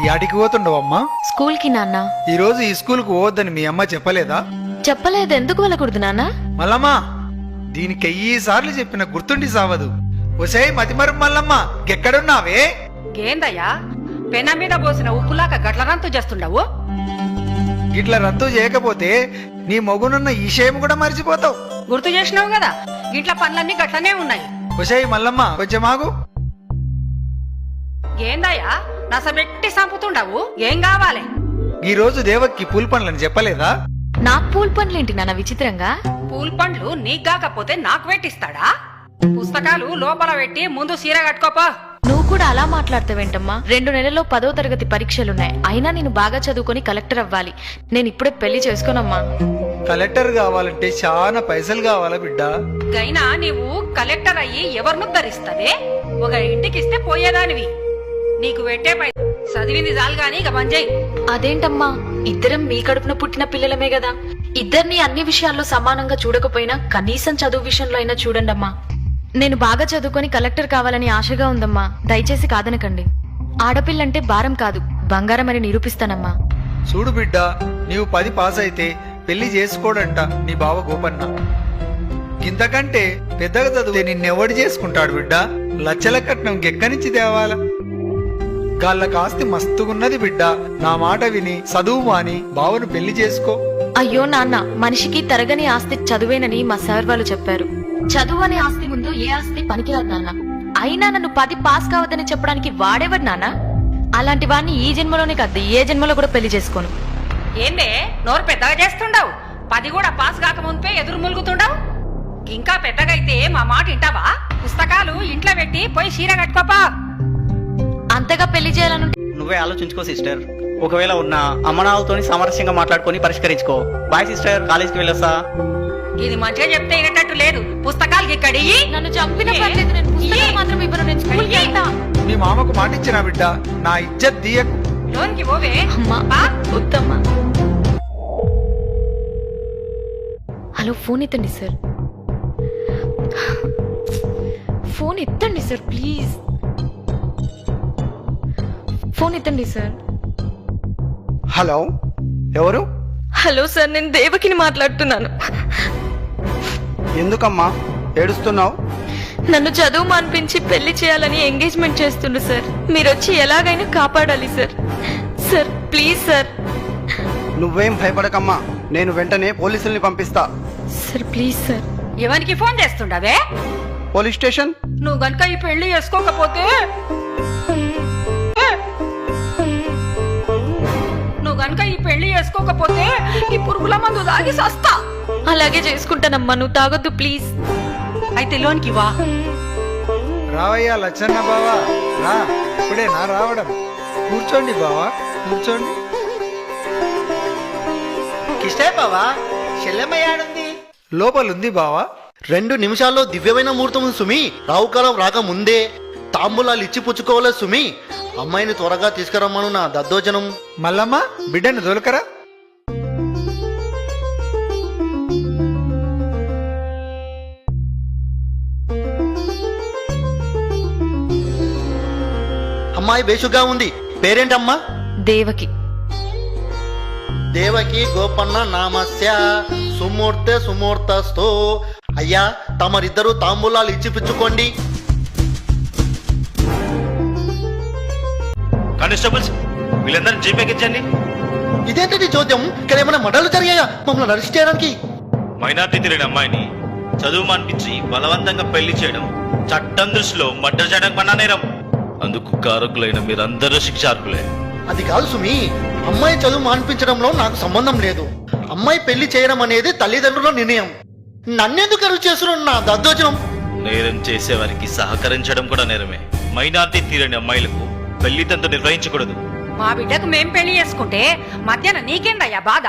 యాడికి పోతుండవమ్మా? స్కూల్ కి నాన్న. ఈ రోజు ఈ స్కూల్ కు పోవద్దని మీ అమ్మ చెప్పలేదా? చెప్పలేదు. ఎందుకు వెళ్ళకూడదు నాన్న? మల్లమ్మా, దీనికి 1000 సార్లు చెప్పిన గుర్తుండి సావదు. ఒసే మతిమరు మల్లమ్మ, ఎక్కడున్నావే? ఏందయ్యా పెన మీద పోసిన ఉప్పులాక గట్ల రంతు చేస్తుండవు? ఇట్లా రద్దు చేయకపోతే నీ మొగునున్న ఈ విషయం కూడా మర్చిపోతావు. గుర్తు చేసినావు కదా, ఇంట్లో పనులన్నీ గట్లనే ఉన్నాయి. ఒసే మల్లమ్మ, కొంచెం ఆగు. ఏందయ్యా నసబెట్టి సంపుతుండవు? ఏం కావాలి? ఈ రోజు దేవక్కి పూల పండ్లని చెప్పలేదా? నాకు పూల్ పనులేంటి నాన్న విచిత్రంగా? పూల్ పండ్లు నీకు కాకపోతే నాకు పెట్టిస్తాడా? పుస్తకాలు లోపల పెట్టి ముందు సీర కట్టుకోపో. నువ్వు కూడా అలా మాట్లాడతావేంటమ్మా? 2 నెలల్లో 10వ తరగతి పరీక్షలున్నాయి. అయినా నేను బాగా చదువుకొని కలెక్టర్ అవ్వాలి. నేను ఇప్పుడే పెళ్లి చేసుకోనమ్మా. కలెక్టర్ కావాలంటే చాలా పైసలు కావాలా బిడ్డ? గైనా నీవు కలెక్టర్ అయ్యి ఎవరిను ధరిస్తావే? ఒక ఇంటికిస్తే పోయేదానివి. నీకు పెట్టే పై చదివింది చాలు గాని ఇక మంజయ్. అదేంటమ్మా, ఇద్దరం మీ కడుపున పుట్టిన పిల్లలమే కదా. ఇద్దరిని అన్ని విషయాల్లో సమానంగా చూడకపోయినా కనీసం చదువు విషయంలో అయినా చూడండమ్మా. నేను బాగా చదువుకొని కలెక్టర్ కావాలని ఆశగా ఉందమ్మా. దయచేసి కాదనకండి. ఆడపిల్లంటే భారం కాదు, బంగారం అని నిరూపిస్తానమ్మా. చూడు బిడ్డ, నీవు 10 పాస్ అయితే పెళ్లి చేసుకోడంట నీ బావ గోపన్న. ఇంతకంటే పెద్దగా చదివితే నిన్నెవడు చేసుకుంటాడు బిడ్డ? లచ్చల కట్నం గెక్కనిచ్చి తేవాల. గాళ్ళ ఆస్తి మస్తుగున్నది బిడ్డ. నా మాట విని చదువు మాని బావను పెళ్లి చేసుకో. అయ్యో నాన్న, మనిషికి తరగని ఆస్తి చదువేనని మా సార్ వాళ్ళు చెప్పారు. చదువు అనే ఆస్తి ముందు ఏ ఆస్తి పనికిరాదు నాన్న. అయినా నన్ను 10 పాస్ కావద్దని చెప్పడానికి వాడేవాడు నాన్న. అలాంటి వాడిని ఈ జన్మలోనే కాదు, ఏ జన్మలో కూడా పెళ్లి చేసుకోను. ఏందే నోరు పెద్దగా చేస్తుండవు? 10 కూడా పాస్ కాకముందే ఎదురు ములుగుతుండవు. ఇంకా పెద్దగా అయితే మా మాట వింటావా? పుస్తకాలు ఇంట్లో పెట్టి పోయి చీర కట్టుకోపా. అంతగా పెళ్లి చేయాలను నువ్వే ఆలోచించుకో సిస్టర్. ఒకవేళ ఉన్న అమ్మనాలతో సామరస్యంగా మాట్లాడుకొని పరిష్కరించుకో. బాయ్ సిస్టర్, కాలేజీకి వెళ్ళొస్తా. ఇది మంచిగా చెప్తే వినేటట్టు లేదు. పుస్తకాలు ఇక్కడి నన్ను చంపిన పర్లేదు, నేను పుస్తకాలు మాత్రం ఇవ్వను. నేను స్కూల్కి వెళ్తా. మీ మామకు మాట ఇచ్చినా బిడ్డ, నా ఇజ్జత్ తీయకు. లోన్కి పోవే. అమ్మా, వద్దమ్మా. హలో, ఫోన్ ఎత్తండి సార్. ఫోన్ ఎత్తండి సార్, ప్లీజ్. ఫోన్ ఎత్తండి సార్. హలో, ఎవరు? హలో సార్, నేను దేవకిని మాట్లాడుతున్నాను. ఎందుకమ్మా ఏడుస్తున్నావు? నన్ను చదువు మాన్పించి పెళ్లి చేయాలని ఎంగేజ్మెంట్ చేస్తుండ్రు సార్. మీరు వచ్చి ఎలాగైనా కాపాడాలి సార్. Sir please sir. నువ్వేం భయపడకమ్మా, నేను వెంటనే పోలీసుల్ని పంపిస్తా. Sir please sir. ఎవరికి ఫోన్ చేస్తుండవే? Police station. నువ్వు గనుక ఈ పెళ్లి చేసుకోకపోతే ఈ పురుగుల మందు తాగి సస్తా. అలాగే చేసుకుంటానమ్మా, నువ్వు తాగొద్దు ప్లీజ్. అయితే లోన్కి వా. రావయ్యా లచ్చన్న బావా, రా. ఇప్పుడే నా రావడం. కూర్చోండి బావా, కూర్చోండి. కిష్టే బావా, చెల్లెమ్మయ్యాడుంది. లోపలుంది బావా. 2 నిమిషాల్లో దివ్యమైన ముహూర్తం సుమి. రావుకాలం రాక ముందే తాంబూలాలు ఇచ్చి పుచ్చుకోవాలి సుమి. అమ్మాయిని త్వరగా తీసుకురమ్మను నా దద్దోజనం. మల్లమ్మ, బిడ్డను దొలకరా. అమ్మాయి బేషుగా ఉంది. పేరేంటమ్మా? దేవకి. దేవకి గోపన్న నామస్య సుమూర్తె సుమూర్తస్తో. అయ్యా, తమరిద్దరూ తాంబూలాలు ఇచ్చి పుచ్చుకోండి. కానిస్టేబుల్స్, వీళ్ళందరినీ జీపేకించండి. ఇదేంటి చోద్యం? ఇక్కడ ఏమైనా మడలు జరిగాయా మమ్మల్ని అరెస్ట్ చేయడానికి? మైనార్టీ తిరిగిన అమ్మాయిని చదువు మానిపించి బలవంతంగా పెళ్లి చేయడం చట్టం దృష్టిలో మర్డర్ చేయడం కన్నా నేరం. అందుకు కారకులైన మీరందరూ శిక్షార్హులే. అది కాదు సుమి, అమ్మాయి చదువు మాన్పించడంలో నాకు సంబంధం లేదు. అమ్మాయి పెళ్లి చేయడం అనేది తల్లిదండ్రుల నిర్ణయం. నన్నెందుకు అరెస్ట్ చేస్తున్నాడు నా దద్దోజనం? నేరం చేసేవారికి సహకరించడం కూడా నేరమే. మైనార్టీ తీరని అమ్మాయిలకు పెళ్లి తంతు నిర్వహించకూడదు. మా బిడ్డకు మేం పెళ్లి చేసుకుంటే మధ్యాహ్నం నీకేందయ్యా బాధ?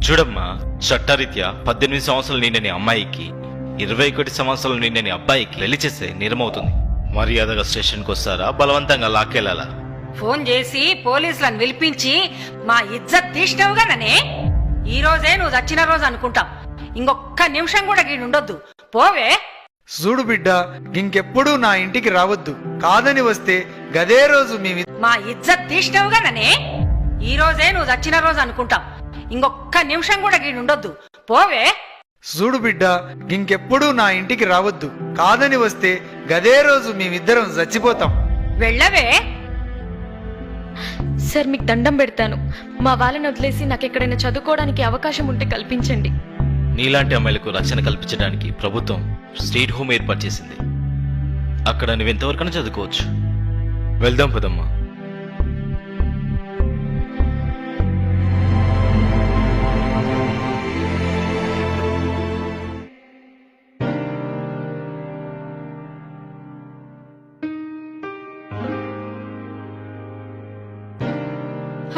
చూడమ్మా, చట్టరీత్యా 18 సంవత్సరాలు నిండని అమ్మాయికి 21 సంవత్సరాలు నిండని అబ్బాయికి పెళ్లి చేస్తే నేరమవుతుంది. మర్యాదగా స్టేషన్కి వస్తారా, బలవంతంగా లాక్కెళ్ళాలా? ఫోన్ చేసి పోలీసులను పిలిపించి మా ఇజ్జత్ తీసినావుగా ననే. ఈ రోజే నువ్వు చచ్చిన రోజు అనుకుంటాం. ఇంకొక్క నిమిషం కూడా గీడుండొద్దు. పోవే. చూడు బిడ్డ ఇంకెప్పుడు నా ఇంటికి రావద్దు. కాదని వస్తే గదే రోజు మా ఇజ్జత్ తీసినవుగా ననే. ఈ రోజే నువ్వు చచ్చిన రోజు అనుకుంటాం. ఇంకొక్క నిమిషం కూడా గీడుండొద్దు. పోవే. చూడు బిడ్డ ఇంకెప్పుడు నా ఇంటికి రావద్దు. కాదని వస్తే గదే రోజు మేమిద్దరం చచ్చిపోతాం. వెళ్ళవే. సార్ మీకు దండం పెడతాను. మా వాళ్ళని వదిలేసి నాకు ఎక్కడైనా చదువుకోవడానికి అవకాశం ఉంటే కల్పించండి. నీలాంటి అమ్మాయిలకు రక్షణ కల్పించడానికి ప్రభుత్వం స్టేట్ హోమ్ ఏర్పాటు చేసింది. అక్కడ నువ్వెంతవరకైనా చదువుకోవచ్చు. వెళ్దాం పదమ్మా.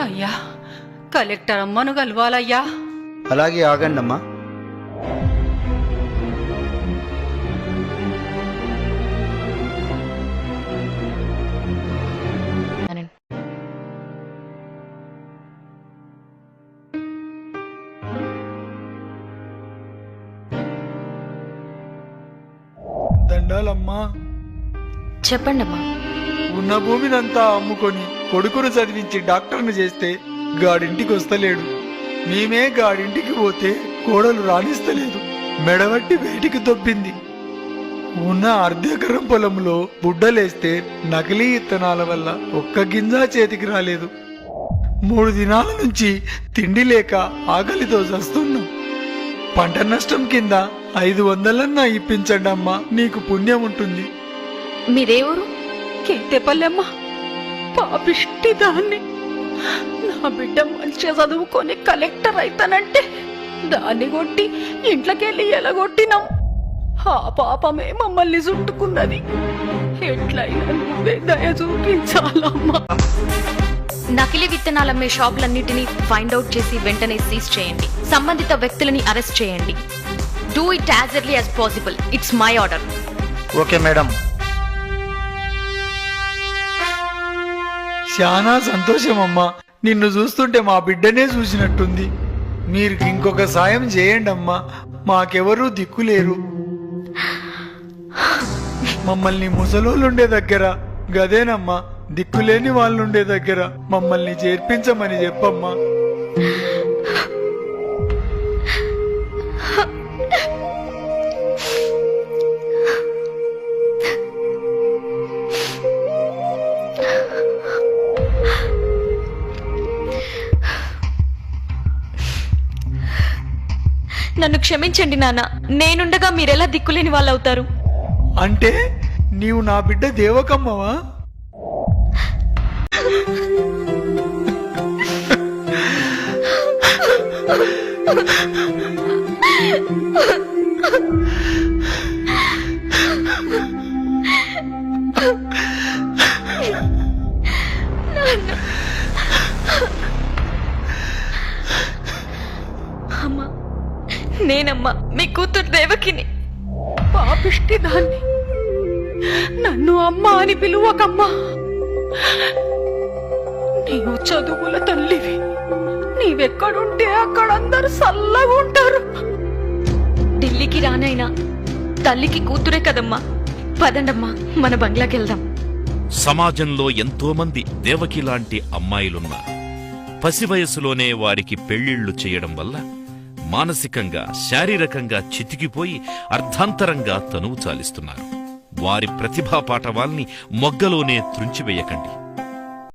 అయ్యా, కలెక్టర్ అమ్మను కలవాలయ్యా. అలాగే ఆగండమ్మా. దండాలమ్మా. చెప్పండి అమ్మా. ఉన్న భూమినంతా అమ్ముకొని కొడుకును చదివించి డాక్టర్ను చేస్తే గాడింటికి వస్తలేడు. మేమే గాడింటికి పోతే కోడలు రాణిస్తలేదు. మెడవట్టి బయటికి దొబ్బింది. ఉన్న అర్ధెకరం పొలంలో బుడ్డలేస్తే నకిలీ ఇత్తనాల వల్ల ఒక్క గింజ చేతికి రాలేదు. 3 దినాల నుంచి తిండి లేక ఆకలితో చస్తున్నాం. పంట నష్టం కింద 500 ఇప్పించండి అమ్మా, నీకు పుణ్యం ఉంటుంది. మీదేవరు? కేతేపల్లెమ్మ. పాపిష్టి దాన్ని. నా బిడ్డ మంచిగా చదువుకొని కలెక్టర్ అయితానంటే దాన్ని కొట్టి ఇంట్లోకెళ్ళి ఎలగొట్టినాం. ఆ పాపమే మమ్మల్ని చుట్టుకున్నది. ఎట్లయినా నువ్వే దయ చూపించాలమ్మా. నకిలీ విత్తనాలమ్మే షాపులన్నిటినీ ఫైండ్ అవుట్ చేసి వెంటనే సీజ్ చేయండి. సంబంధిత వ్యక్తులని అరెస్ట్ చేయండి. Do it as early as possible. It's my order. Okay madam. చాలా సంతోషం అమ్మా. నిన్ను చూస్తుంటే మా బిడ్డనే చూసినట్టుంది. మీరు ఇంకొక సాయం చేయండి అమ్మా. మాకెవరూ దిక్కులేరు. మమ్మల్ని ముసలోళ్ళుండే దగ్గర గదేనమ్మా, దిక్కులేని వాళ్ళుండే దగ్గర మమ్మల్ని చేర్పించమని చెప్పమ్మా. నన్ను క్షమించండి నాన్న. నేనుండగా మీరెలా దిక్కులేని వాళ్ళు అవుతారు? అంటే నీవు నా బిడ్డ దేవకమ్మవా? అమ్మా, నేనమ్మా మీ కూతురు దేవకిని. పాపిష్టి దాన్ని. నన్ను అమ్మ అని పిలువకమ్మా. నీవు చదువుల తల్లివి. నీవెక్కడుంటే అక్కడందరూ చల్లగా ఉంటారు. ఢిల్లీకి రానైనా తల్లికి కూతురే కదమ్మా. పదండమ్మా, మన బంగ్లాకి వెళ్దాం. సమాజంలో ఎంతో మంది దేవకి లాంటి అమ్మాయిలున్నారు. పసి వయసులోనే వారికి పెళ్లిళ్లు చేయడం వల్ల మానసికంగా, శారీరకంగా చితికిపోయి అర్ధాంతరంగా తనువు చాలిస్తున్నారు. వారి ప్రతిభా పాటవాల్ని మొగ్గలోనే త్రుంచివేయకండి.